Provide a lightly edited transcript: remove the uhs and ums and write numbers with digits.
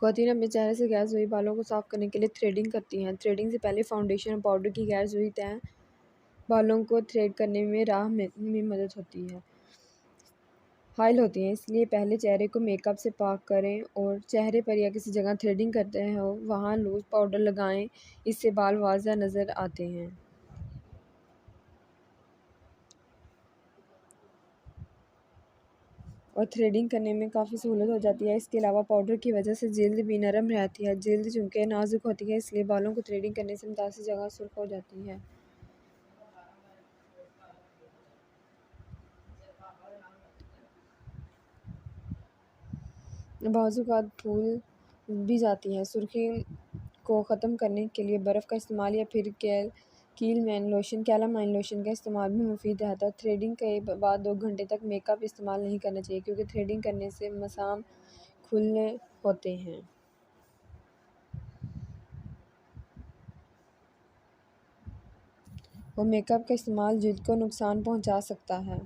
خواتین اپنے چہرے سے غیر ضروری بالوں کو صاف کرنے کے لیے تھریڈنگ کرتی ہیں۔ تھریڈنگ سے پہلے فاؤنڈیشن اور پاؤڈر کی غیر ضروری تہیں بالوں کو تھریڈ کرنے میں مدد حائل ہوتی ہیں، اس لیے پہلے چہرے کو میک اپ سے پاک کریں اور چہرے پر یا کسی جگہ تھریڈنگ کرتے ہو وہاں لوز پاؤڈر لگائیں، اس سے بال واضح نظر آتے ہیں۔ اور تھریڈنگ کرنے میں کافی سہولت ہو جاتی ہے۔ اس کے علاوہ پاؤڈر کی وجہ سے جلد بھی نرم رہتی ہے۔ جلد چونکہ نازک ہوتی ہے، اس لیے بالوں کو تھریڈنگ کرنے سے متاثرہ جگہ سرخ ہو جاتی ہے۔ بعض اوقات پھول بھی جاتی ہیں۔ سرخی کو ختم کرنے کے لیے برف کا استعمال یا پھر کیلامائن لوشن کا استعمال بھی مفید رہتا ہے۔ تھریڈنگ کے بعد 2 گھنٹے تک میک اپ استعمال نہیں کرنا چاہیے، کیونکہ تھریڈنگ کرنے سے مسام کھلے ہوتے ہیں۔ اور میک اپ کا استعمال جلد کو نقصان پہنچا سکتا ہے۔